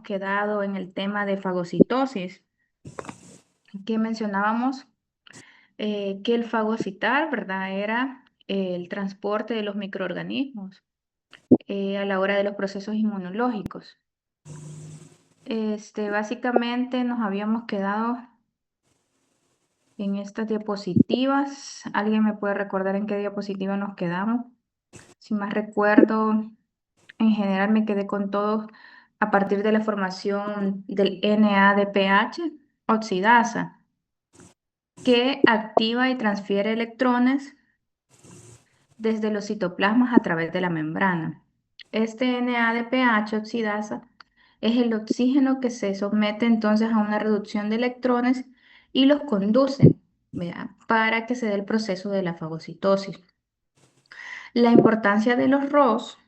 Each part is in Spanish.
Quedado en el tema de fagocitosis, que mencionábamos que el fagocitar, ¿verdad? Era el transporte de los microorganismos a la hora de los procesos inmunológicos. Básicamente nos habíamos quedado en estas diapositivas. ¿Alguien me puede recordar en qué diapositiva nos quedamos? Si más recuerdo, en general me quedé con todo a partir de la formación del NADPH oxidasa, que activa y transfiere electrones desde los citoplasmas a través de la membrana. Este NADPH oxidasa es el oxígeno que se somete entonces a una reducción de electrones y los conduce, ¿verdad?, para que se dé el proceso de la fagocitosis. La importancia de los ROS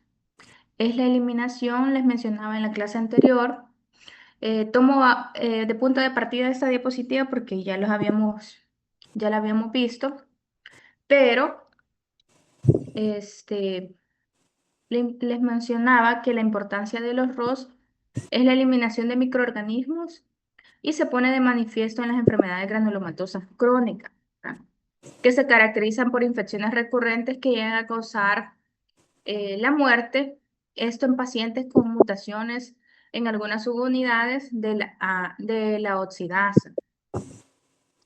es la eliminación, les mencionaba en la clase anterior. Tomo de punto de partida esta diapositiva porque ya la habíamos visto, pero este, les mencionaba que la importancia de los ROS es la eliminación de microorganismos y se pone de manifiesto en las enfermedades granulomatosas crónicas, ¿verdad?, que se caracterizan por infecciones recurrentes que llegan a causar la muerte, esto en pacientes con mutaciones en algunas subunidades de la oxidasa.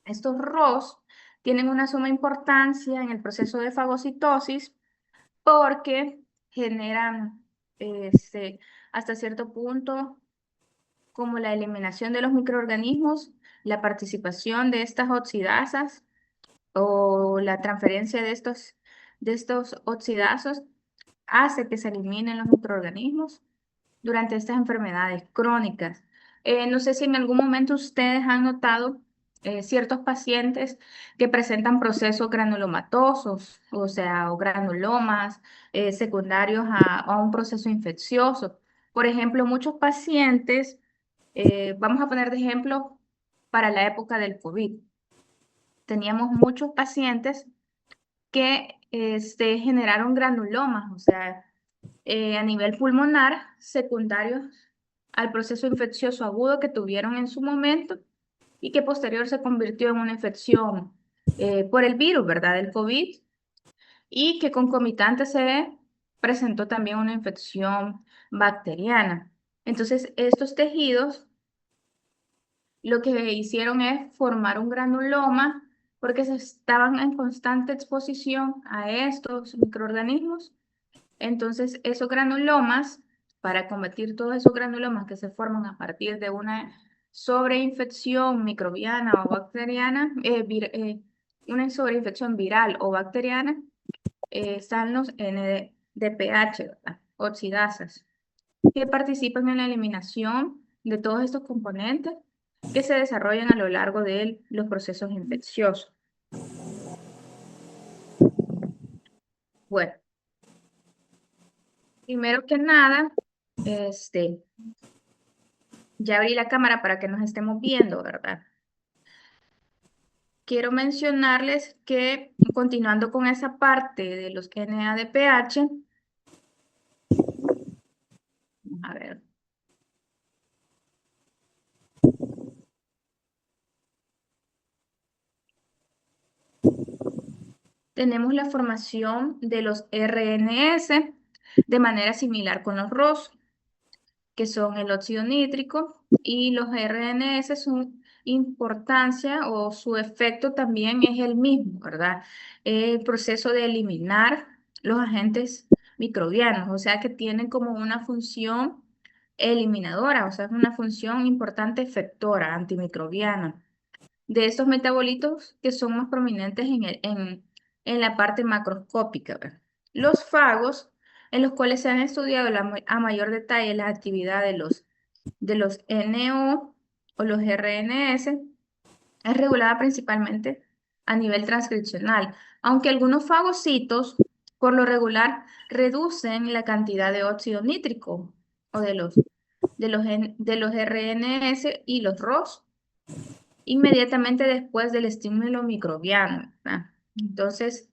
Estos ROS tienen una suma importancia en el proceso de fagocitosis porque generan hasta cierto punto como la eliminación de los microorganismos, la participación de estas oxidasas o la transferencia de estos oxidazos hace que se eliminen los microorganismos durante estas enfermedades crónicas. No sé si en algún momento ustedes han notado ciertos pacientes que presentan procesos granulomatosos, o sea, o granulomas secundarios a un proceso infeccioso. Por ejemplo, muchos pacientes, vamos a poner de ejemplo para la época del COVID. Teníamos muchos pacientes que generaron granulomas, o sea, a nivel pulmonar, secundarios al proceso infeccioso agudo que tuvieron en su momento y que posterior se convirtió en una infección por el virus, ¿verdad?, del COVID, y que concomitante se presentó también una infección bacteriana. Entonces, estos tejidos lo que hicieron es formar un granuloma porque se estaban en constante exposición a estos microorganismos. Entonces, esos granulomas, para combatir todos esos granulomas que se forman a partir de una sobreinfección microbiana o bacteriana, una sobreinfección viral o bacteriana, están los NDPH, ¿verdad?, oxidasas, que participan en la eliminación de todos estos componentes que se desarrollan a lo largo de los procesos infecciosos. Bueno, primero que nada, ya abrí la cámara para que nos estemos viendo, ¿verdad? Quiero mencionarles que, continuando con esa parte de los NADPH, a ver, tenemos la formación de los RNS de manera similar con los ROS, que son el óxido nítrico, y los RNS, su importancia o su efecto también es el mismo, ¿verdad? El proceso de eliminar los agentes microbianos, o sea que tienen como una función eliminadora, o sea, es una función importante efectora antimicrobiana de estos metabolitos que son más prominentes en la parte macroscópica, ¿verdad? Los fagos, en los cuales se han estudiado a mayor detalle la actividad de los NO o los RNS, es regulada principalmente a nivel transcripcional, aunque algunos fagocitos, por lo regular, reducen la cantidad de óxido nítrico o de los RNS y los ROS inmediatamente después del estímulo microbiano, ¿verdad? Entonces,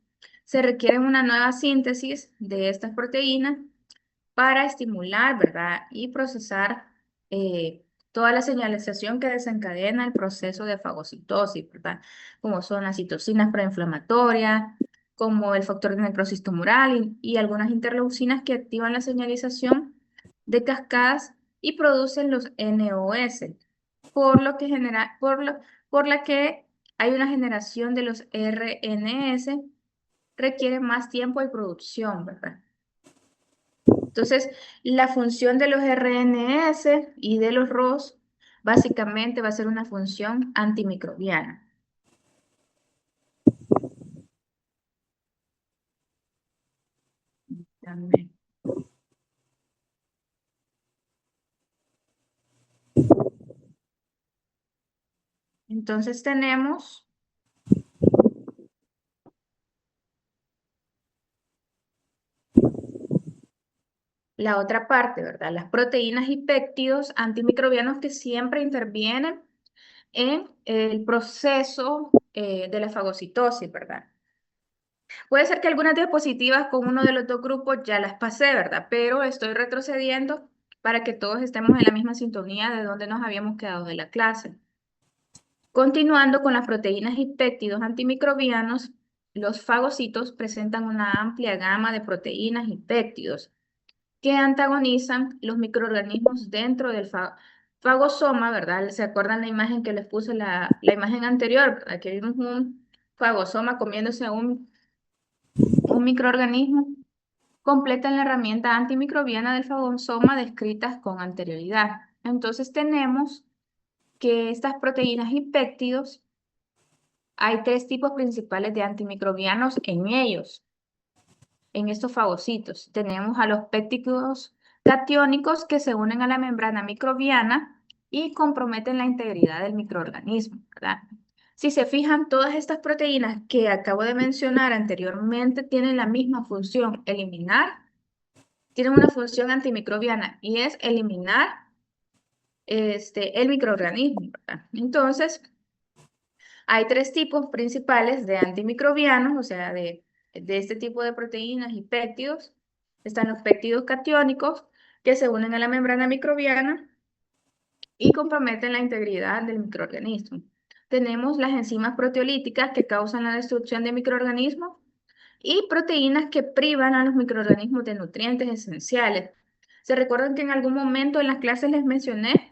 se requiere una nueva síntesis de estas proteínas para estimular, ¿verdad?, y procesar toda la señalización que desencadena el proceso de fagocitosis, ¿verdad? Como son las citocinas proinflamatorias, como el factor de necrosis tumoral y algunas interleucinas que activan la señalización de cascadas y producen los NOS, por lo que por la que hay una generación de los RNS, requiere más tiempo de producción, ¿verdad? Entonces, la función de los RNS y de los ROS básicamente va a ser una función antimicrobiana. También. Entonces tenemos la otra parte, ¿verdad? Las proteínas y péptidos antimicrobianos que siempre intervienen en el proceso de la fagocitosis, ¿verdad? Puede ser que algunas diapositivas con uno de los dos grupos ya las pasé, ¿verdad? Pero estoy retrocediendo para que todos estemos en la misma sintonía de donde nos habíamos quedado de la clase. Continuando con las proteínas y péptidos antimicrobianos, los fagocitos presentan una amplia gama de proteínas y péptidos que antagonizan los microorganismos dentro del fagosoma, ¿verdad? ¿Se acuerdan la imagen que les puse, la imagen anterior, ¿verdad? Que vimos un fagosoma comiéndose a un microorganismo. Completan la herramienta antimicrobiana del fagosoma descritas con anterioridad. Entonces tenemos que estas proteínas y péptidos, hay tres tipos principales de antimicrobianos en ellos, en estos fagocitos. Tenemos a los péptidos catiónicos que se unen a la membrana microbiana y comprometen la integridad del microorganismo, ¿verdad? Si se fijan, todas estas proteínas que acabo de mencionar anteriormente tienen la misma función, tienen una función antimicrobiana y es eliminar el microorganismo, ¿verdad? Entonces, hay tres tipos principales de antimicrobianos, o sea, de este tipo de proteínas y péptidos. Están los péptidos catiónicos, que se unen a la membrana microbiana y comprometen la integridad del microorganismo. Tenemos las enzimas proteolíticas que causan la destrucción de microorganismos y proteínas que privan a los microorganismos de nutrientes esenciales. ¿Se recuerdan que en algún momento en las clases les mencioné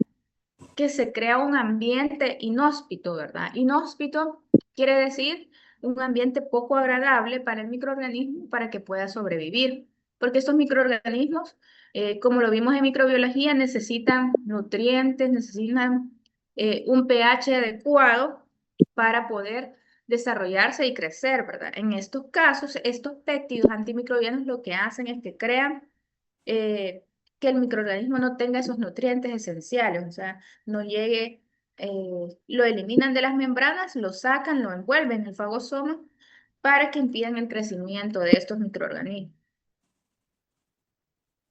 que se crea un ambiente inhóspito, ¿verdad? Inhóspito quiere decir un ambiente poco agradable para el microorganismo para que pueda sobrevivir, porque estos microorganismos, como lo vimos en microbiología, necesitan nutrientes, necesitan un pH adecuado para poder desarrollarse y crecer, ¿verdad? En estos casos, estos péptidos antimicrobianos lo que hacen es que crean eh, que el microorganismo no tenga esos nutrientes esenciales, o sea, no llegue, lo eliminan de las membranas, lo sacan, lo envuelven en el fagosoma para que impidan el crecimiento de estos microorganismos.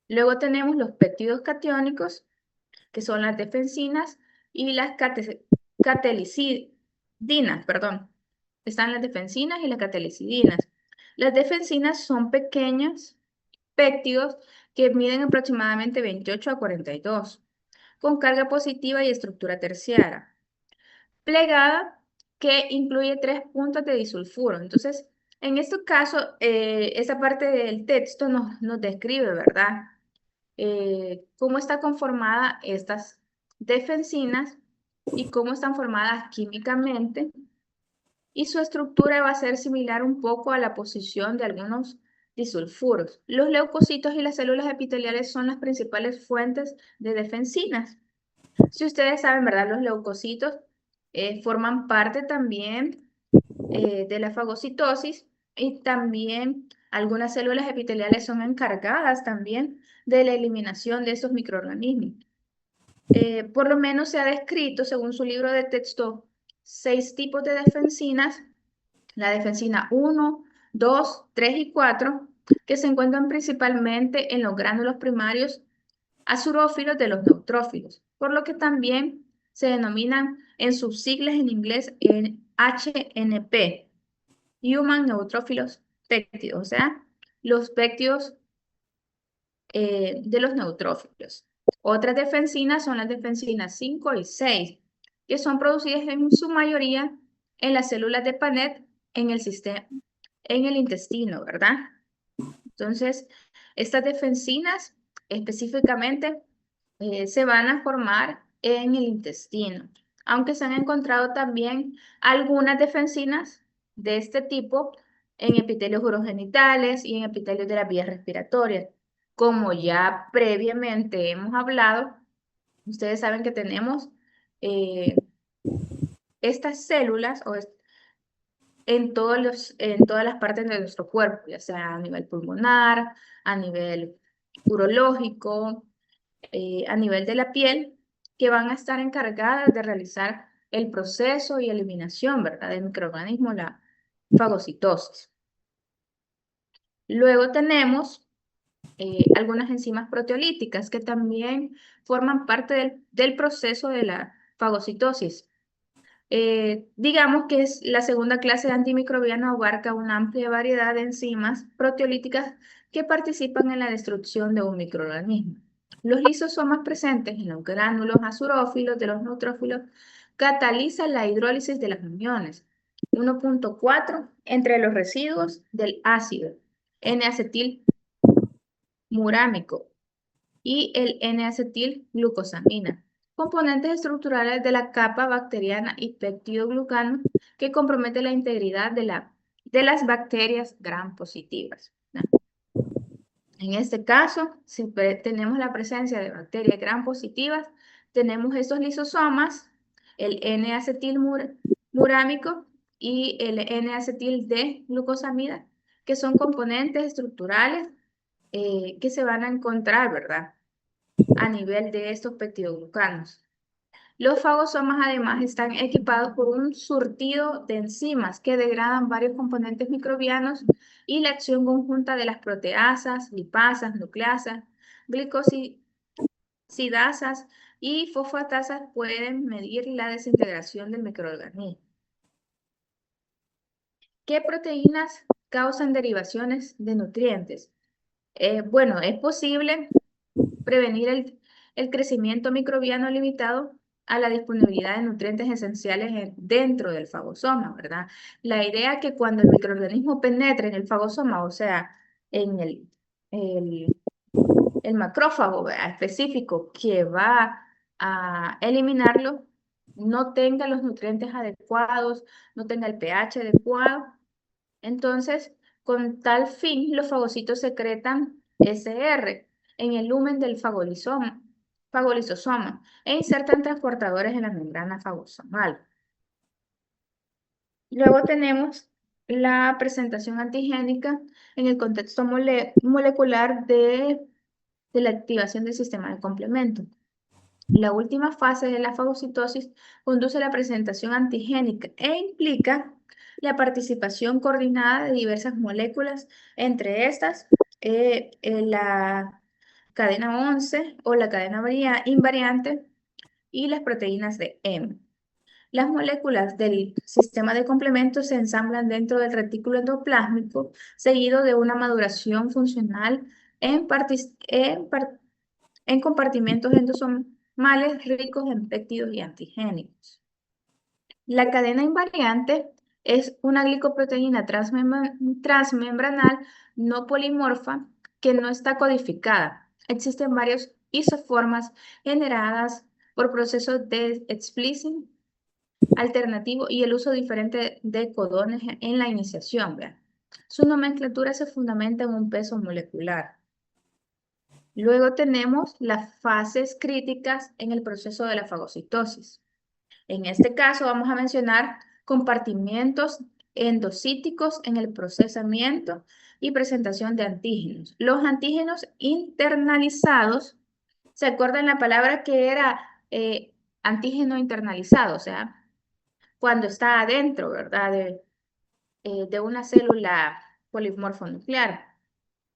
Luego tenemos los péptidos catiónicos, que son las defensinas y las catelicidinas, perdón. Están las defensinas y las catelicidinas. Las defensinas son pequeños péptidos que miden aproximadamente 28 a 42, con carga positiva y estructura terciaria, plegada que incluye tres puntas de disulfuro. Entonces, en este caso, esa parte del texto nos describe, ¿verdad? Cómo está conformada estas defensinas y cómo están formadas químicamente, y su estructura va a ser similar un poco a la posición de algunos disulfuros. Los leucocitos y las células epiteliales son las principales fuentes de defensinas. Si ustedes saben, ¿verdad? Los leucocitos forman parte también de la fagocitosis, y también algunas células epiteliales son encargadas también de la eliminación de esos microorganismos. Por lo menos se ha descrito, según su libro de texto, 6 tipos de defensinas: la defensina 1, 2, 3 y 4, que se encuentran principalmente en los gránulos primarios azurófilos de los neutrófilos, por lo que también se denominan en sus siglas en inglés en HNP, Human Neutrófilos Péptidos, o sea, los péptidos de los neutrófilos. Otras defensinas son las defensinas 5 y 6, que son producidas en su mayoría en las células de Panet en el sistema, en el intestino, ¿verdad? Entonces, estas defensinas específicamente se van a formar en el intestino, aunque se han encontrado también algunas defensinas de este tipo en epitelios urogenitales y en epitelios de las vías respiratorias. Como ya previamente hemos hablado, ustedes saben que tenemos eh, estas células en todas las partes de nuestro cuerpo, ya sea a nivel pulmonar, a nivel urológico, a nivel de la piel, que van a estar encargadas de realizar el proceso y eliminación, ¿verdad?, del microorganismo, la fagocitosis. Luego tenemos algunas enzimas proteolíticas que también forman parte del proceso de la fagocitosis. Digamos que es la segunda clase de antimicrobiano, abarca una amplia variedad de enzimas proteolíticas que participan en la destrucción de un microorganismo. Los lisosomas presentes en los gránulos azurófilos de los neutrófilos catalizan la hidrólisis de las uniones 1,4 entre los residuos del ácido N-acetilmurámico y el N-acetilglucosamina, componentes estructurales de la capa bacteriana y peptidoglucano que comprometen la integridad de las bacterias gram positivas, ¿no? En este caso, si tenemos la presencia de bacterias gram positivas, tenemos estos lisosomas, el N-acetilmurámico y el N-acetil-D-glucosamida, que son componentes estructurales que se van a encontrar, ¿verdad?, a nivel de estos peptidoglucanos. Los fagosomas además están equipados por un surtido de enzimas que degradan varios componentes microbianos y la acción conjunta de las proteasas, lipasas, nucleasas, glicosidasas y fosfatasas pueden medir la desintegración del microorganismo. ¿Qué proteínas causan derivaciones de nutrientes? Bueno, es posible prevenir el crecimiento microbiano limitado a la disponibilidad de nutrientes esenciales dentro del fagosoma, ¿verdad? La idea es que cuando el microorganismo penetre en el fagosoma, o sea, en el, el macrófago, ¿verdad?, específico que va a eliminarlo, no tenga los nutrientes adecuados, no tenga el pH adecuado. Entonces, con tal fin, los fagocitos secretan SR en el lumen del fagolisosoma e insertan transportadores en la membrana fagosomal. Luego tenemos la presentación antigénica en el contexto molecular de la activación del sistema de complemento. La última fase de la fagocitosis conduce a la presentación antigénica e implica la participación coordinada de diversas moléculas, entre estas la cadena 11 o la cadena invariante y las proteínas de M. Las moléculas del sistema de complemento se ensamblan dentro del retículo endoplásmico, seguido de una maduración funcional en compartimentos endosomales ricos en péptidos y antigénicos. La cadena invariante es una glicoproteína transmembranal no polimorfa que no está codificada. Existen varias isoformas generadas por procesos de splicing alternativo y el uso diferente de codones en la iniciación. ¿Vean? Su nomenclatura se fundamenta en un peso molecular. Luego tenemos las fases críticas en el proceso de la fagocitosis. En este caso vamos a mencionar compartimientos endocíticos en el procesamiento y presentación de antígenos. Los antígenos internalizados, ¿se acuerdan la palabra que era antígeno internalizado? O sea, cuando está adentro, ¿verdad?, de una célula polimorfonuclear.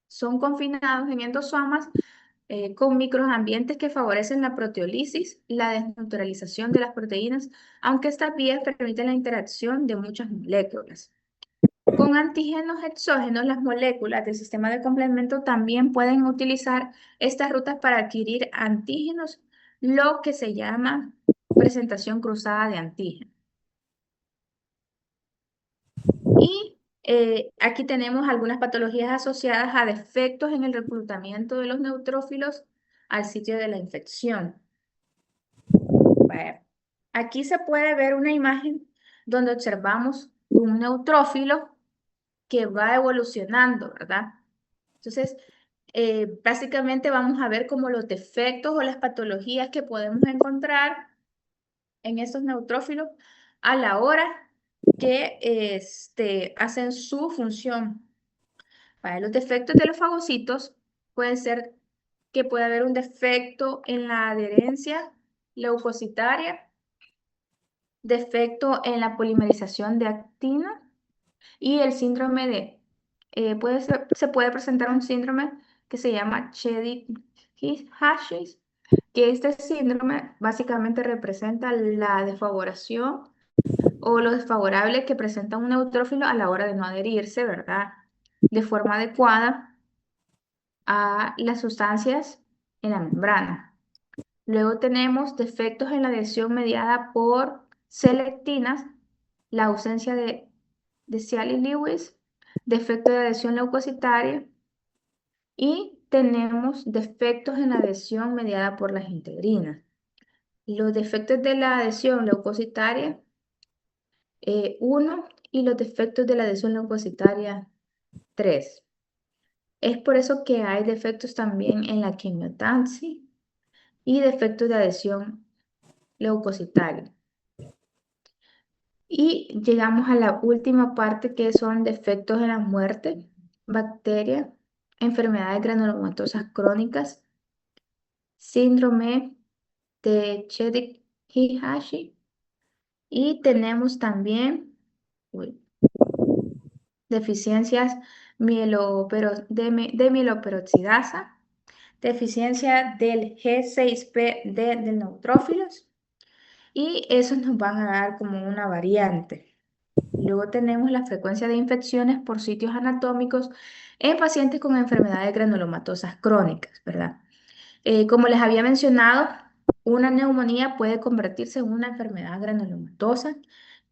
Son confinados en endosomas con microambientes que favorecen la proteólisis y la desnaturalización de las proteínas, aunque estas vías permiten la interacción de muchas moléculas. Con antígenos exógenos, las moléculas del sistema de complemento también pueden utilizar estas rutas para adquirir antígenos, lo que se llama presentación cruzada de antígenos. Y aquí tenemos algunas patologías asociadas a defectos en el reclutamiento de los neutrófilos al sitio de la infección. Vaya, aquí se puede ver una imagen donde observamos un neutrófilo que va evolucionando, ¿verdad? Entonces, básicamente vamos a ver como los defectos o las patologías que podemos encontrar en estos neutrófilos a la hora que hacen su función. Para los defectos de los fagocitos pueden ser que puede haber un defecto en la adherencia leucocitaria, defecto en la polimerización de actina y el síndrome de, se puede presentar un síndrome que se llama Chedi-Hashis, que este síndrome básicamente representa la desfavoración o lo desfavorable que presenta un neutrófilo a la hora de no adherirse, ¿verdad? De forma adecuada a las sustancias en la membrana. Luego tenemos defectos en la adhesión mediada por selectinas, la ausencia de Cialis-Lewis, defecto de adhesión leucocitaria y tenemos defectos en la adhesión mediada por las integrinas. Los defectos de la adhesión leucocitaria 1 y los defectos de la adhesión leucocitaria 3. Es por eso que hay defectos también en la quimiotaxis y defectos de adhesión leucocitaria. Y llegamos a la última parte que son defectos en la muerte, bacterias, enfermedades granulomatosas crónicas, síndrome de Chedi-Hihashi y tenemos también uy, deficiencias de mieloperoxidasa, deficiencia del G6PD del neutrófilos y esos nos van a dar como una variante. Luego tenemos la frecuencia de infecciones por sitios anatómicos en pacientes con enfermedades granulomatosas crónicas, ¿verdad? Como les había mencionado, una neumonía puede convertirse en una enfermedad granulomatosa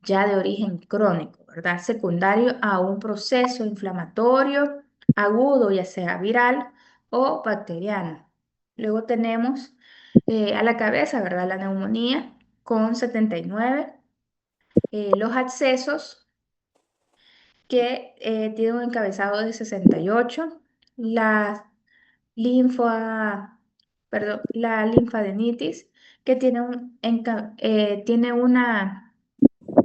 ya de origen crónico, ¿verdad? Secundario a un proceso inflamatorio agudo, ya sea viral o bacteriano. Luego tenemos a la cabeza, ¿verdad? La neumonía con 79, los abscesos que tiene un encabezado de 68, la linfa, perdón, la linfadenitis, que tiene, tiene una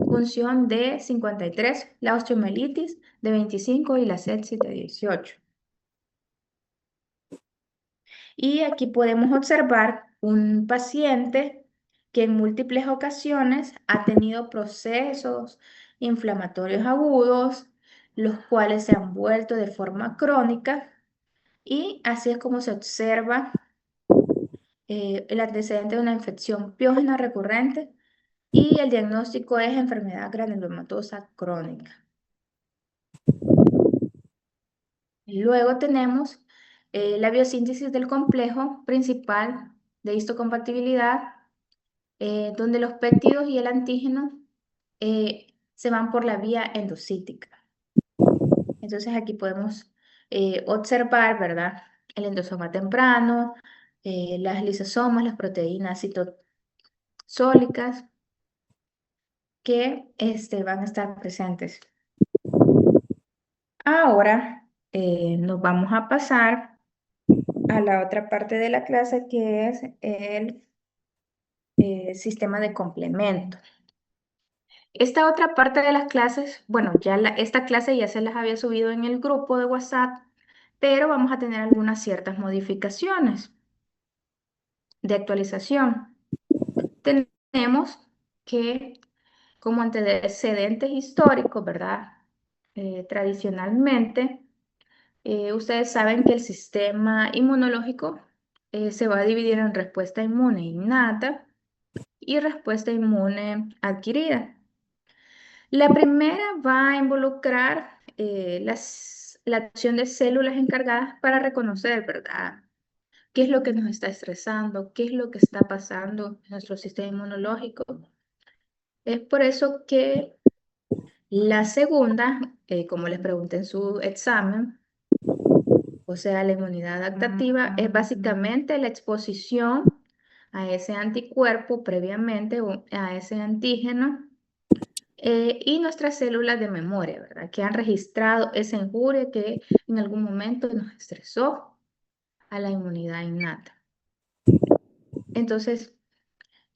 función de 53, la osteomielitis de 25 y la sepsis de 18. Y aquí podemos observar un paciente que en múltiples ocasiones ha tenido procesos inflamatorios agudos, los cuales se han vuelto de forma crónica y así es como se observa el antecedente de una infección piógena recurrente y el diagnóstico es enfermedad granulomatosa crónica. Luego tenemos la biosíntesis del complejo principal de histocompatibilidad, donde los péptidos y el antígeno se van por la vía endocítica. Entonces aquí podemos observar, ¿verdad? El endosoma temprano, las lisosomas, las proteínas citosólicas que van a estar presentes. Ahora nos vamos a pasar a la otra parte de la clase que es el sistema de complemento. Esta otra parte de las clases, bueno, esta clase ya se las había subido en el grupo de WhatsApp, pero vamos a tener algunas ciertas modificaciones de actualización. Tenemos que como antecedentes históricos, ¿verdad? Tradicionalmente, ustedes saben que el sistema inmunológico se va a dividir en respuesta inmune innata y respuesta inmune adquirida. La primera va a involucrar la acción de células encargadas para reconocer, ¿verdad? ¿Qué es lo que nos está estresando? ¿Qué es lo que está pasando en nuestro sistema inmunológico? Es por eso que la segunda, como les pregunté en su examen, o sea, la inmunidad adaptativa es básicamente la exposición a ese anticuerpo previamente o a ese antígeno y nuestras células de memoria, ¿verdad? Que han registrado esa injuria que en algún momento nos estresó a la inmunidad innata. Entonces,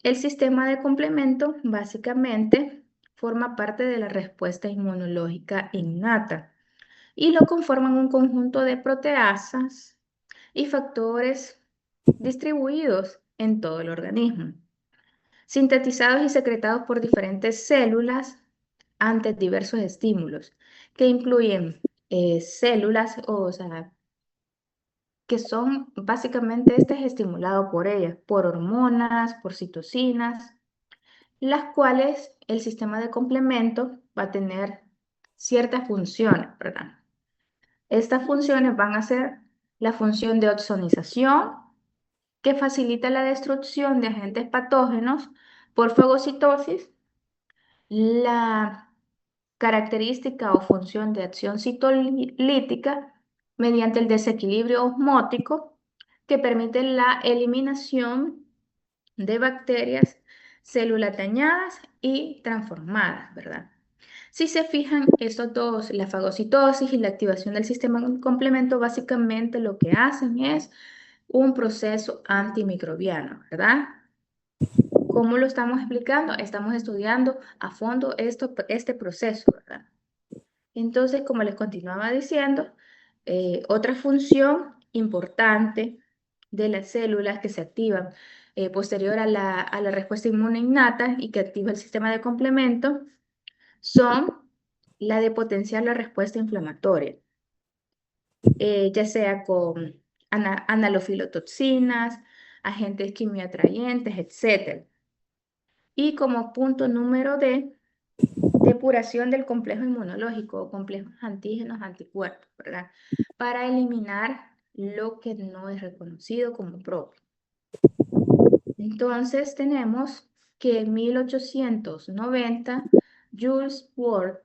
el sistema de complemento básicamente forma parte de la respuesta inmunológica innata y lo conforman un conjunto de proteasas y factores distribuidos en todo el organismo, sintetizados y secretados por diferentes células ante diversos estímulos, que incluyen células, o sea, que son básicamente este es estimulado por ellas, por hormonas, por citocinas, las cuales el sistema de complemento va a tener ciertas funciones, ¿verdad? Estas funciones van a ser la función de ozonización, que facilita la destrucción de agentes patógenos por fagocitosis, la característica o función de acción citolítica mediante el desequilibrio osmótico, que permite la eliminación de bacterias, células dañadas y transformadas, ¿verdad? Si se fijan, estos dos, la fagocitosis y la activación del sistema de complemento, básicamente lo que hacen es un proceso antimicrobiano, ¿verdad? ¿Cómo lo estamos explicando? Estamos estudiando a fondo este proceso, ¿verdad? Entonces, como les continuaba diciendo, otra función importante de las células que se activan posterior a la respuesta inmune innata y que activa el sistema de complemento son la de potenciar la respuesta inflamatoria, ya sea con analofilotoxinas, agentes quimioatrayentes, etc. Y como punto número D, depuración del complejo inmunológico o complejos antígenos anticuerpos, ¿verdad? Para eliminar lo que no es reconocido como propio. Entonces tenemos que en 1890 Jules Ward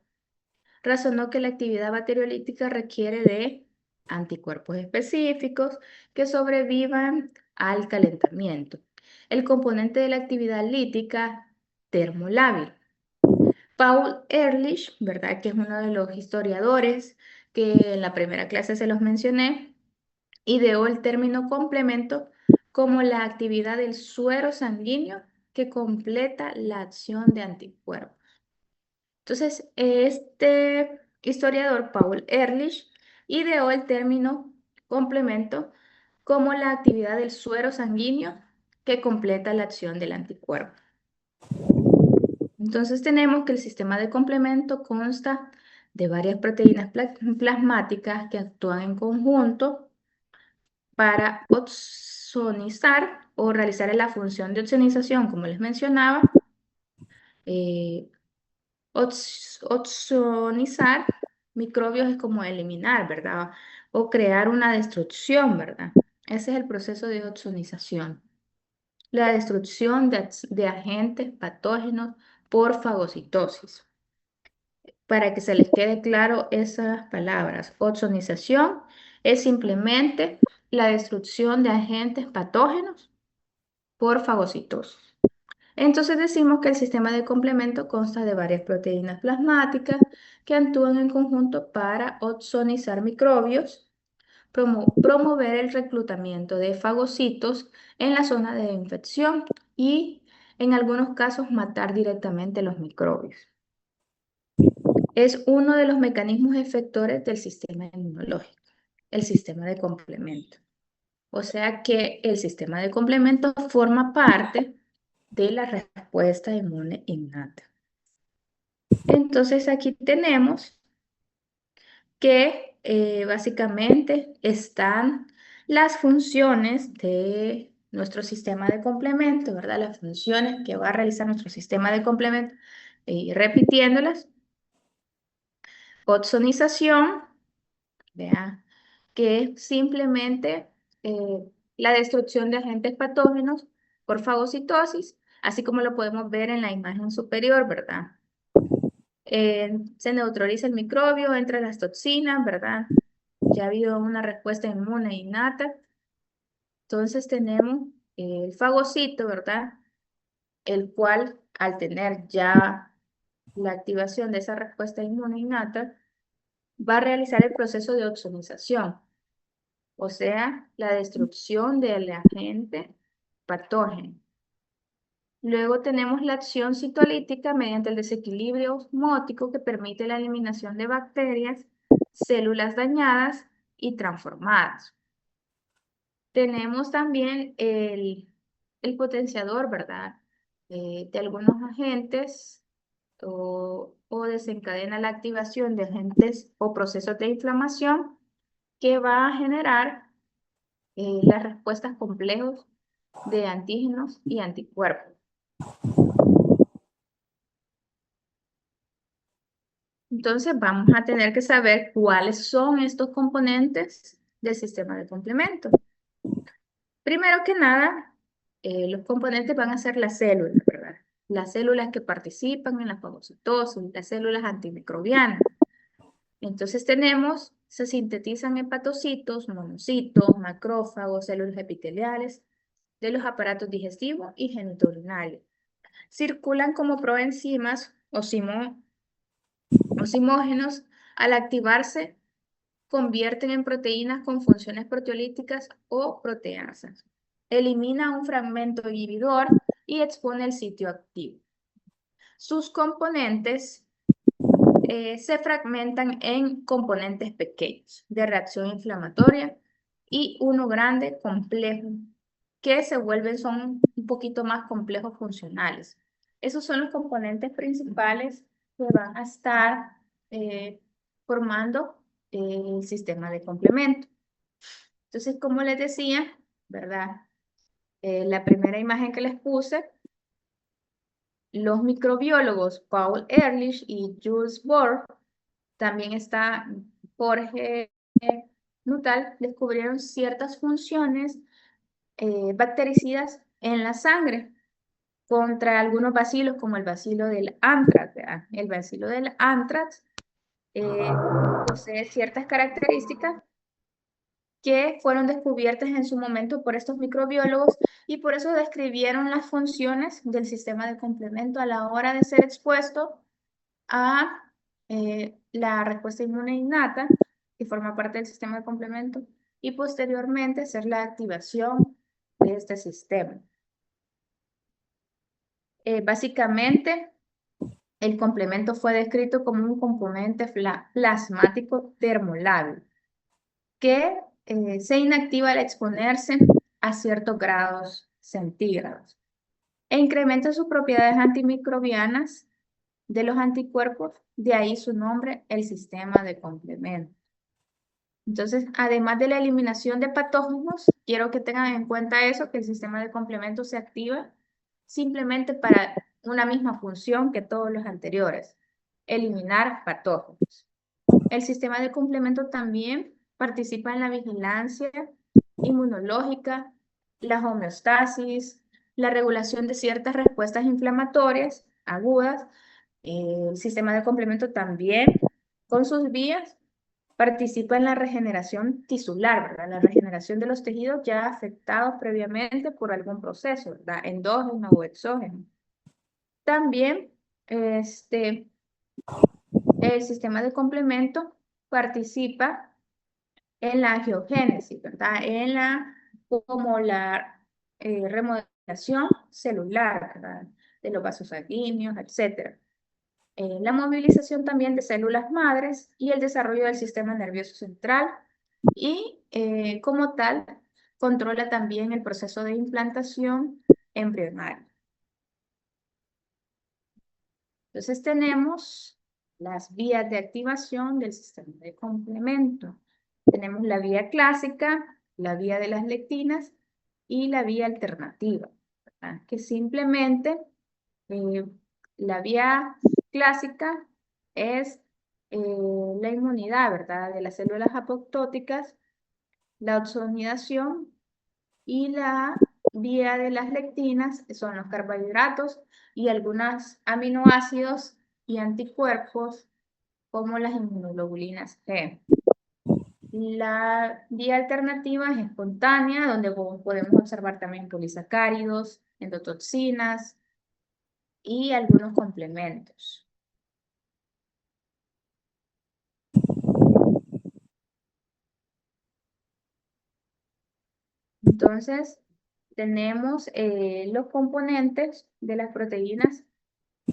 razonó que la actividad bacteriolítica requiere de anticuerpos específicos que sobrevivan al calentamiento. El componente de la actividad lítica termolábil. Paul Ehrlich, ¿verdad? Que es uno de los historiadores que en la primera clase se los mencioné, ideó el término complemento como la actividad del suero sanguíneo que completa la acción de anticuerpos. Entonces, este historiador, Paul Ehrlich, ideó el término complemento como la actividad del suero sanguíneo que completa la acción del anticuerpo. Entonces tenemos que el sistema de complemento consta de varias proteínas plasmáticas que actúan en conjunto para ozonizar o realizar la función de ozonización, como les mencionaba. eh, Ozonizar microbios es como eliminar, ¿verdad? O crear una destrucción, ¿verdad? Ese es el proceso de ozonización. La destrucción de agentes patógenos por fagocitosis. Para que se les quede claro esas palabras, ozonización es simplemente la destrucción de agentes patógenos por fagocitosis. Entonces decimos que el sistema de complemento consta de varias proteínas plasmáticas que actúan en conjunto para ozonizar microbios, promover el reclutamiento de fagocitos en la zona de infección y en algunos casos matar directamente los microbios. Es uno de los mecanismos efectores del sistema inmunológico, el sistema de complemento. O sea que el sistema de complemento forma parte de la respuesta inmune innata. Entonces aquí tenemos que básicamente están las funciones de nuestro sistema de complemento, ¿verdad? Las funciones que va a realizar nuestro sistema de complemento, repitiéndolas. Oxonización, vea, que es simplemente la destrucción de agentes patógenos por fagocitosis, así como lo podemos ver en la imagen superior, ¿verdad? Se neutraliza el microbio, entre las toxinas, ¿verdad? Ya ha habido una respuesta inmune innata. Entonces tenemos el fagocito, ¿verdad? El cual, al tener ya la activación de esa respuesta inmune innata, va a realizar el proceso de oxonización, o sea, la destrucción del agente patógeno. Luego tenemos la acción citolítica mediante el desequilibrio osmótico que permite la eliminación de bacterias, células dañadas y transformadas. Tenemos también el potenciador, ¿verdad? De algunos agentes o desencadena la activación de agentes o procesos de inflamación que va a generar las respuestas complejos de antígenos y anticuerpos. Entonces vamos a tener que saber cuáles son estos componentes del sistema de complemento. Primero que nada, los componentes van a ser las células, ¿verdad? Las células que participan en la fagocitosis, las células antimicrobianas. Entonces se sintetizan hepatocitos, monocitos, macrófagos, células epiteliales de los aparatos digestivos y genitourinarios. Circulan como proenzimas o simógenos. Al activarse, convierten en proteínas con funciones proteolíticas o proteasas. Elimina un fragmento inhibidor y expone el sitio activo. Sus componentes se fragmentan en componentes pequeños de reacción inflamatoria y uno grande, complejo, que son un poquito más complejos funcionales. Esos son los componentes principales que van a estar formando el sistema de complemento. Entonces, como les decía, ¿verdad? La primera imagen que les puse, los microbiólogos Paul Ehrlich y Jules Bohr, también está Jorge Nuttall, descubrieron ciertas funciones bactericidas en la sangre contra algunos bacilos, como el bacilo del anthrax, ¿verdad? El bacilo del anthrax posee ciertas características que fueron descubiertas en su momento por estos microbiólogos y por eso describieron las funciones del sistema de complemento a la hora de ser expuesto a la respuesta inmune innata, que forma parte del sistema de complemento, y posteriormente hacer la activación de este sistema. Básicamente, el complemento fue descrito como un componente plasmático termolábil que se inactiva al exponerse a ciertos grados centígrados e incrementa sus propiedades antimicrobianas de los anticuerpos, de ahí su nombre, el sistema de complemento. Entonces, además de la eliminación de patógenos, quiero que tengan en cuenta eso, que el sistema de complemento se activa simplemente para una misma función que todos los anteriores, eliminar patógenos. El sistema de complemento también participa en la vigilancia inmunológica, la homeostasis, la regulación de ciertas respuestas inflamatorias agudas. El sistema de complemento también, con sus vías, participa en la regeneración tisular, ¿verdad? La regeneración de los tejidos ya afectados previamente por algún proceso, ¿verdad? Endógeno o exógeno. También, el sistema de complemento participa en la angiogénesis, ¿verdad? Como la remodelación celular, ¿verdad? De los vasos sanguíneos, etc. La movilización también de células madres y el desarrollo del sistema nervioso central y como tal controla también el proceso de implantación embrionaria. Entonces tenemos las vías de activación del sistema de complemento. Tenemos la vía clásica, la vía de las lectinas y la vía alternativa, ¿verdad? Que simplemente la vía clásica es la inmunidad, ¿verdad? De las células apoptóticas, la oxonidación y la vía de las lectinas, que son los carbohidratos y algunos aminoácidos y anticuerpos como las inmunoglobulinas G. La vía alternativa es espontánea, donde podemos observar también polisacáridos, endotoxinas y algunos complementos. Entonces, tenemos los componentes de las proteínas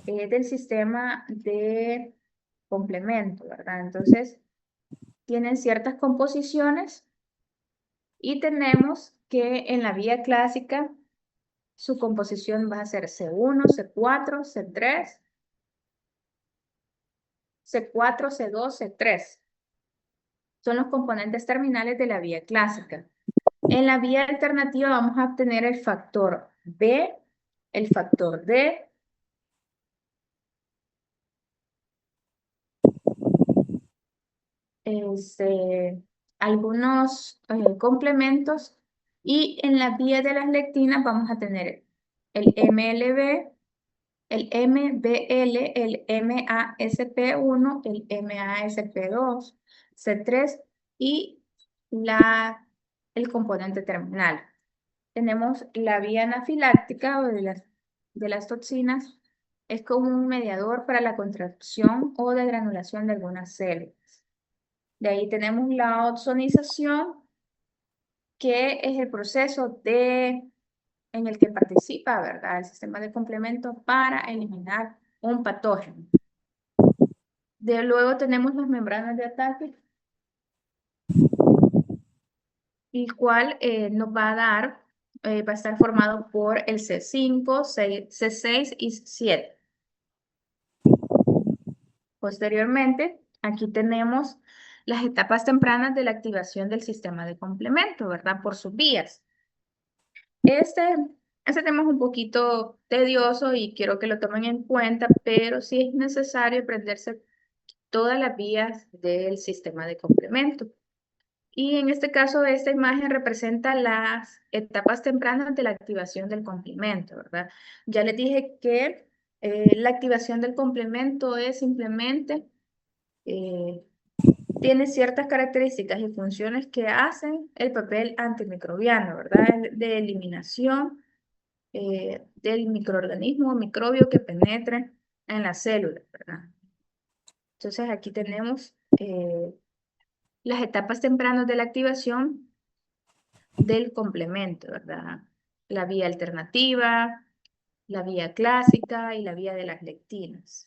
del sistema de complemento, ¿verdad? Entonces, tienen ciertas composiciones y tenemos que en la vía clásica su composición va a ser C1, C4, C3, C4, C2, C3. Son los componentes terminales de la vía clásica. En la vía alternativa vamos a obtener el factor B, el factor D, este, algunos complementos y en la vía de las lectinas vamos a tener el MLB, el MBL, el MASP1, el MASP2, C3 y el componente terminal. Tenemos la vía anafiláctica o de las toxinas, es como un mediador para la contracción o degranulación de algunas células. De ahí tenemos la oxonización, que es el proceso en el que participa, ¿verdad? El sistema de complemento para eliminar un patógeno. De luego tenemos las membranas de ataque, el cual nos va a dar, va a estar formado por el C5, C6 y C7. Posteriormente, aquí tenemos las etapas tempranas de la activación del sistema de complemento, ¿verdad? Por sus vías. Este, este tema es un poquito tedioso y quiero que lo tomen en cuenta, pero sí es necesario aprenderse todas las vías del sistema de complemento. Y en este caso, esta imagen representa las etapas tempranas de la activación del complemento, ¿verdad? Ya les dije que la activación del complemento es simplemente, eh, tiene ciertas características y funciones que hacen el papel antimicrobiano, ¿verdad? De eliminación del microorganismo o microbio que penetre en la célula, ¿verdad? Entonces aquí tenemos las etapas tempranas de la activación del complemento, ¿verdad? La vía alternativa, la vía clásica y la vía de las lectinas.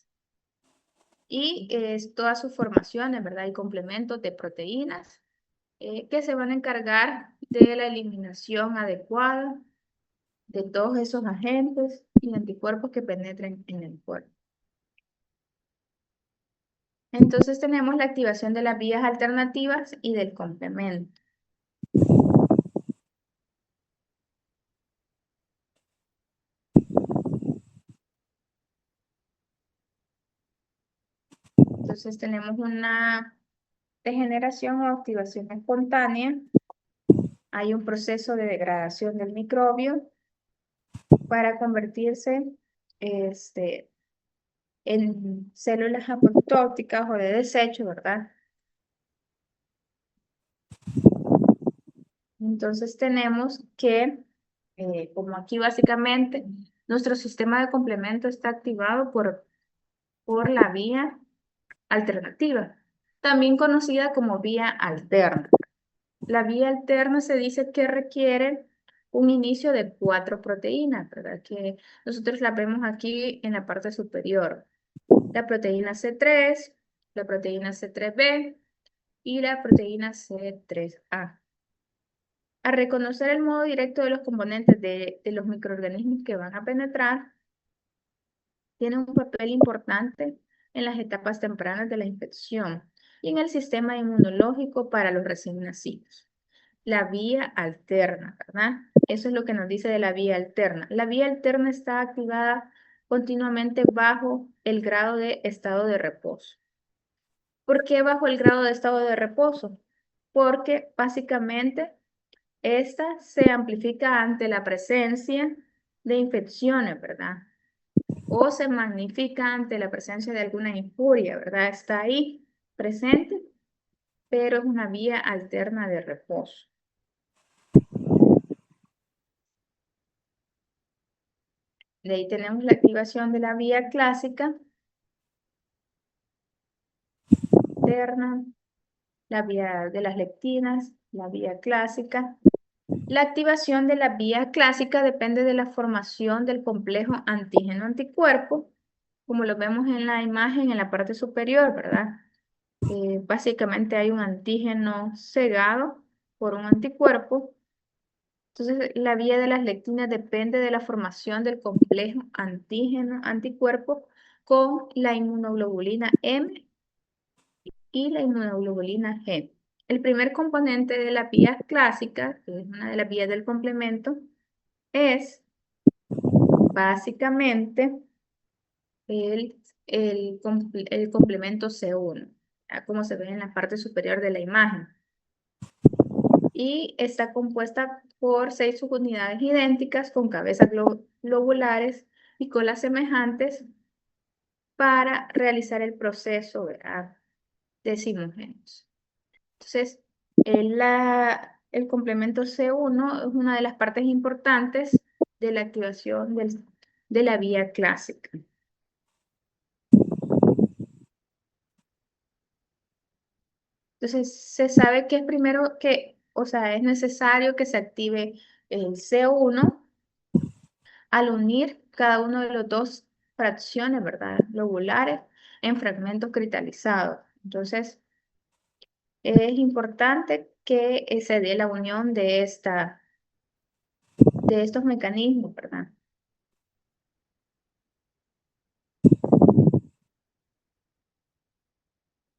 Y todas sus formaciones, ¿verdad? Y complementos de proteínas que se van a encargar de la eliminación adecuada de todos esos agentes y anticuerpos que penetren en el cuerpo. Entonces tenemos la activación de las vías alternativas y del complemento. Entonces tenemos una degeneración o activación espontánea. Hay un proceso de degradación del microbio para convertirse en células apoptóticas o de desecho, ¿verdad? Entonces tenemos que, como aquí básicamente, nuestro sistema de complemento está activado por la vía alternativa, también conocida como vía alterna. La vía alterna se dice que requiere un inicio de 4 proteínas, ¿verdad? Que nosotros las vemos aquí en la parte superior. La proteína C3, la proteína C3b y la proteína C3a. A reconocer el modo directo de los componentes de los microorganismos que van a penetrar, tiene un papel importante en las etapas tempranas de la infección y en el sistema inmunológico para los recién nacidos. La vía alterna, ¿verdad? Eso es lo que nos dice de la vía alterna. La vía alterna está activada continuamente bajo el grado de estado de reposo. ¿Por qué bajo el grado de estado de reposo? Porque básicamente esta se amplifica ante la presencia de infecciones, ¿verdad? O se magnifica ante la presencia de alguna injuria, ¿verdad? Está ahí presente, pero es una vía alterna de reposo. De ahí tenemos la activación de la vía clásica, alterna, la vía de las lectinas, la vía clásica. La activación de la vía clásica depende de la formación del complejo antígeno-anticuerpo, como lo vemos en la imagen en la parte superior, ¿verdad? Básicamente hay un antígeno cegado por un anticuerpo. Entonces, la vía de las lectinas depende de la formación del complejo antígeno-anticuerpo con la inmunoglobulina M y la inmunoglobulina G. El primer componente de la vía clásica, que es una de las vías del complemento, es básicamente el complemento C1, como se ve en la parte superior de la imagen. Y está compuesta por 6 subunidades idénticas con cabezas globulares y colas semejantes para realizar el proceso, ¿verdad?, decimogéneos. Entonces, el complemento C1 es una de las partes importantes de la activación de la vía clásica. Entonces, se sabe que es primero que, o sea, es necesario que se active el C1 al unir cada uno de los dos fracciones, ¿verdad? Lobulares en fragmentos cristalizados. Entonces, es importante que se dé la unión de estos mecanismos, ¿verdad?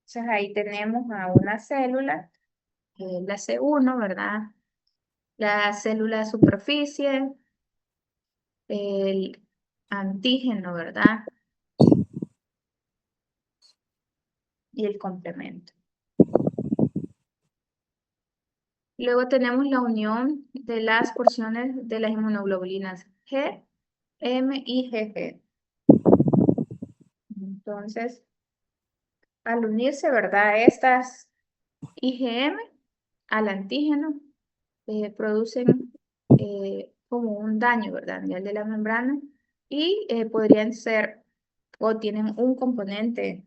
Entonces, ahí tenemos a una célula, la C1, ¿verdad? La célula de superficie, el antígeno, ¿verdad? Y el complemento. Luego tenemos la unión de las porciones de las inmunoglobulinas G, M y GG. Entonces, al unirse, ¿verdad? Estas IgM al antígeno, producen como un daño, ¿verdad?, a nivel de la membrana y podrían ser o tienen un componente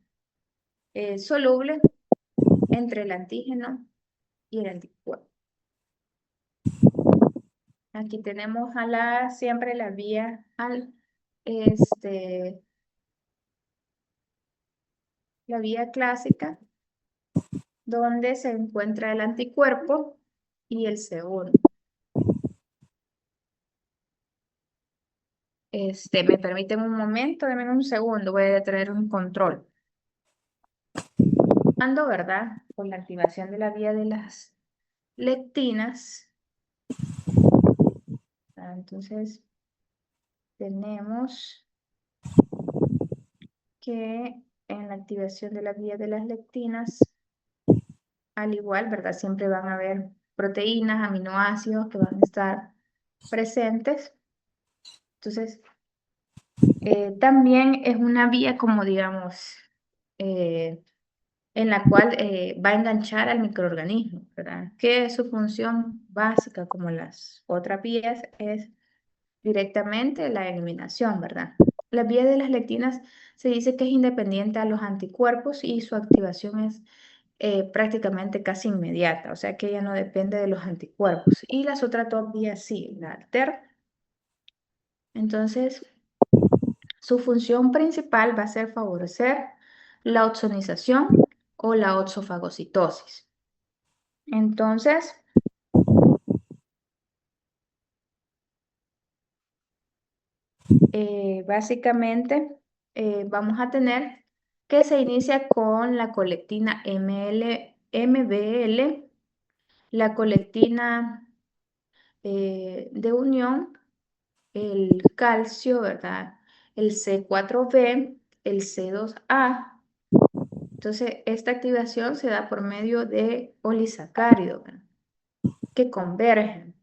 soluble entre el antígeno y el anticuerpo. Aquí tenemos siempre la vía este, la vía clásica, donde se encuentra el anticuerpo y el C1. Me permiten un momento, denme un segundo, voy a traer un control. Cuando, ¿verdad? Con la activación de la vía de las lectinas. Entonces, tenemos que en la activación de la vía de las lectinas, al igual, ¿verdad? Siempre van a haber proteínas, aminoácidos que van a estar presentes. Entonces, también es una vía como, digamos, en la cual va a enganchar al microorganismo, ¿verdad? Que su función básica, como las otras vías, es directamente la eliminación, ¿verdad? La vía de las lectinas se dice que es independiente a los anticuerpos y su activación es prácticamente casi inmediata, o sea que ella no depende de los anticuerpos. Y las otras dos vías sí, la alterna. Entonces, su función principal va a ser favorecer la oxonización o la oxofagocitosis. Entonces, básicamente vamos a tener que se inicia con la colectina MBL, la colectina de unión, el calcio, ¿verdad? El C4B, el C2A Entonces, esta activación se da por medio de polisacáridos, ¿verdad? Que convergen.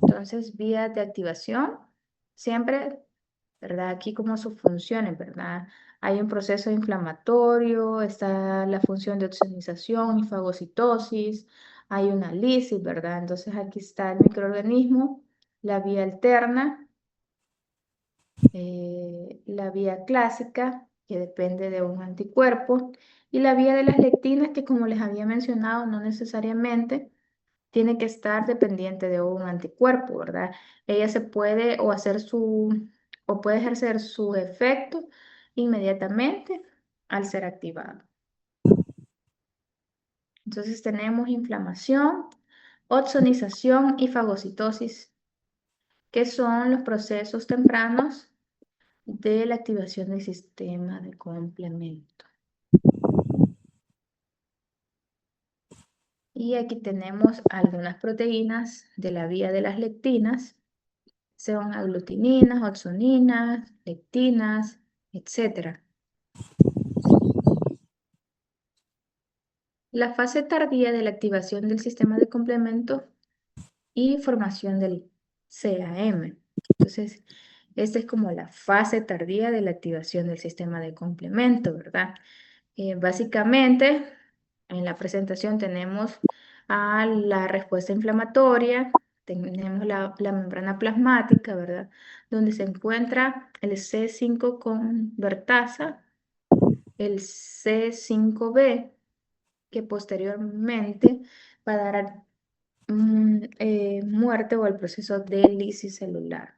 Entonces, vías de activación, siempre, ¿verdad? Aquí como sus funciones, ¿verdad? Hay un proceso inflamatorio, está la función de oxonización y fagocitosis, hay una lisis, ¿verdad? Entonces, aquí está el microorganismo, la vía alterna, la vía clásica, que depende de un anticuerpo, y la vía de las lectinas, que como les había mencionado, no necesariamente tiene que estar dependiente de un anticuerpo, ¿verdad? Ella se puede o hacer o puede ejercer su efecto inmediatamente al ser activado. Entonces tenemos inflamación, oxonización y fagocitosis, que son los procesos tempranos de la activación del sistema de complemento. Y aquí tenemos algunas proteínas de la vía de las lectinas. Son aglutininas, oxoninas, lectinas, etcétera. La fase tardía de la activación del sistema de complemento y formación del CAM. Entonces, esta es como la fase tardía de la activación del sistema de complemento, ¿verdad? Básicamente, en la presentación tenemos a la respuesta inflamatoria, tenemos la membrana plasmática, ¿verdad? Donde se encuentra el C5 convertasa, el C5b, que posteriormente va a dar muerte o el proceso de lisis celular.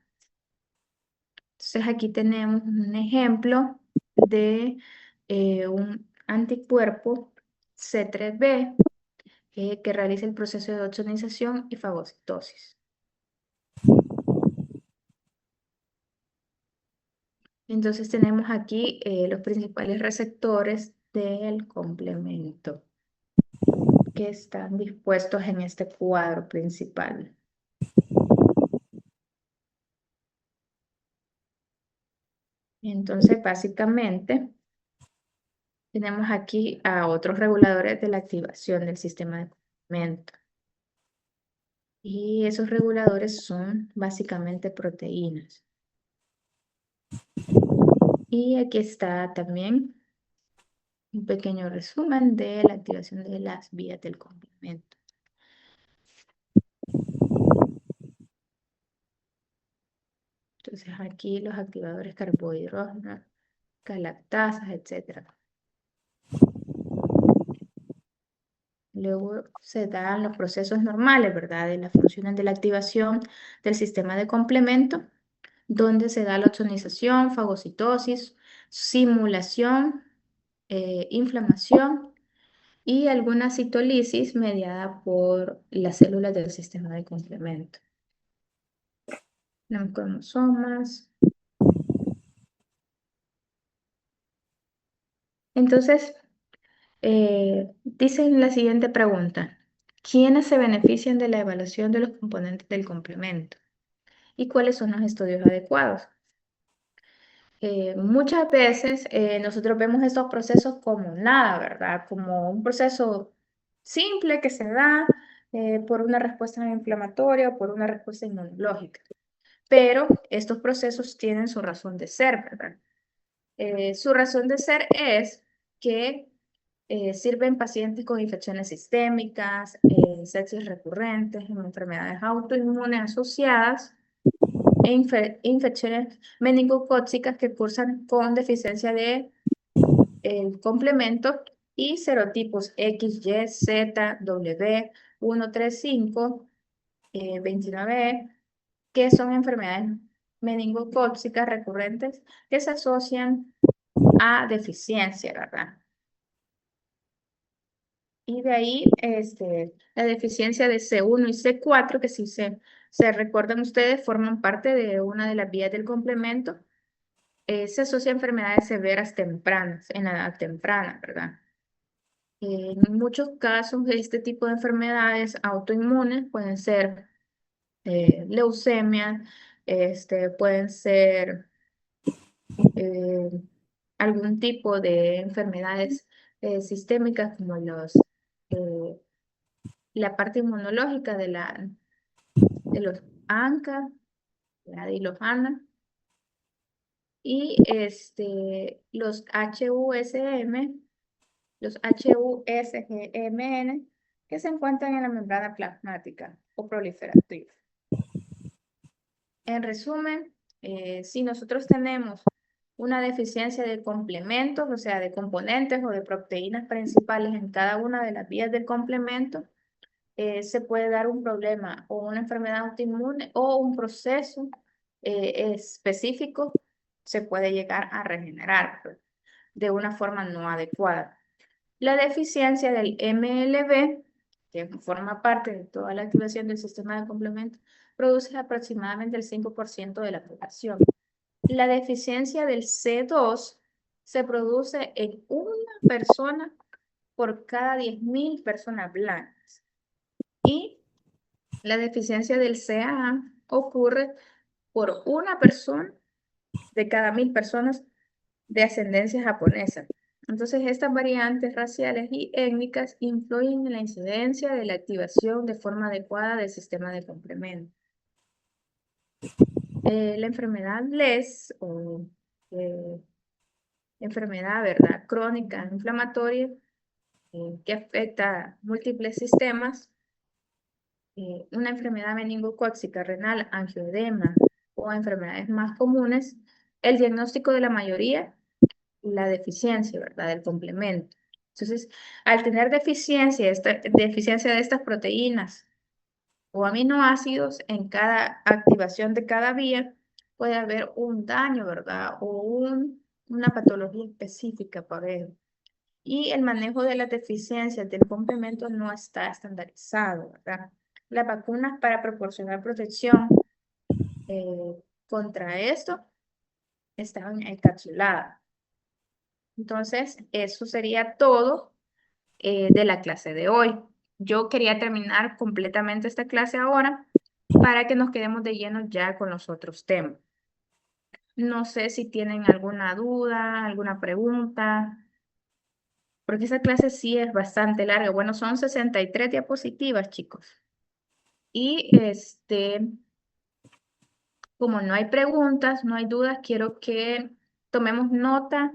Entonces aquí tenemos un ejemplo de un anticuerpo C3b que realiza el proceso de oxonización y fagocitosis. Entonces tenemos aquí los principales receptores del complemento que están dispuestos en este cuadro principal. Entonces, básicamente, tenemos aquí a otros reguladores de la activación del sistema de complemento. Y esos reguladores son básicamente proteínas. Y aquí está también un pequeño resumen de la activación de las vías del complemento. Entonces aquí los activadores carbohidratos, galactasas, etc. Luego se dan los procesos normales, ¿verdad? De las funciones de la activación del sistema de complemento, donde se da la oxonización, fagocitosis, simulación, inflamación y alguna citolisis mediada por las células del sistema de complemento. Los cromosomas. Entonces, dicen la siguiente pregunta. ¿Quiénes se benefician de la evaluación de los componentes del complemento? ¿Y cuáles son los estudios adecuados? Muchas veces nosotros vemos estos procesos como nada, ¿verdad? Como un proceso simple que se da por una respuesta inflamatoria o por una respuesta inmunológica. Pero estos procesos tienen su razón de ser, ¿verdad? Su razón de ser es que sirven pacientes con infecciones sistémicas, sepsis recurrentes, enfermedades autoinmunes asociadas e infecciones meningocócicas que cursan con deficiencia de el complemento y serotipos X, Y, Z, W, 135, 29E, que son enfermedades meningocócicas recurrentes que se asocian a deficiencia, ¿verdad? Y de ahí la deficiencia de C1 y C4, que si se recuerdan ustedes, forman parte de una de las vías del complemento. Se asocia a enfermedades severas tempranas, en la edad temprana, ¿verdad? En muchos casos, este tipo de enfermedades autoinmunes pueden ser leucemia, pueden ser eh, algún tipo de enfermedades sistémicas como eh, la parte inmunológica de los ANCA, la dilojana, y los HUSM, los HUSGMN, que se encuentran en la membrana plasmática o proliferativa. En resumen, si nosotros tenemos una deficiencia de complementos, o sea, de componentes o de proteínas principales en cada una de las vías del complemento, se puede dar un problema o una enfermedad autoinmune o un proceso específico se puede llegar a regenerar pues, de una forma no adecuada. La deficiencia del MLB, que forma parte de toda la activación del sistema de complemento, produce aproximadamente el 5% de la población. La deficiencia del C2 se produce en una persona por cada 10.000 personas blancas. Y la deficiencia del CAA ocurre por una persona de cada 1.000 personas de ascendencia japonesa. Entonces, estas variantes raciales y étnicas influyen en la incidencia de la activación de forma adecuada del sistema de complemento. La enfermedad LES o eh, enfermedad, ¿verdad? Crónica inflamatoria que afecta múltiples sistemas, una enfermedad meningocócica renal, angioedema o enfermedades más comunes, el diagnóstico de la mayoría la deficiencia, ¿verdad? Del complemento. Entonces, al tener deficiencia, deficiencia de estas proteínas o aminoácidos en cada activación de cada vía, puede haber un daño, ¿verdad? O una patología específica por él. Y el manejo de las deficiencias del complemento no está estandarizado, ¿verdad? Las vacunas para proporcionar protección contra esto estaban encapsuladas. Entonces, eso sería todo de la clase de hoy. Yo quería terminar completamente esta clase ahora para que nos quedemos de lleno ya con los otros temas. No sé si tienen alguna duda, alguna pregunta, porque esa clase sí es bastante larga. Bueno, son 63 diapositivas, chicos. Y como no hay preguntas, no hay dudas, quiero que tomemos nota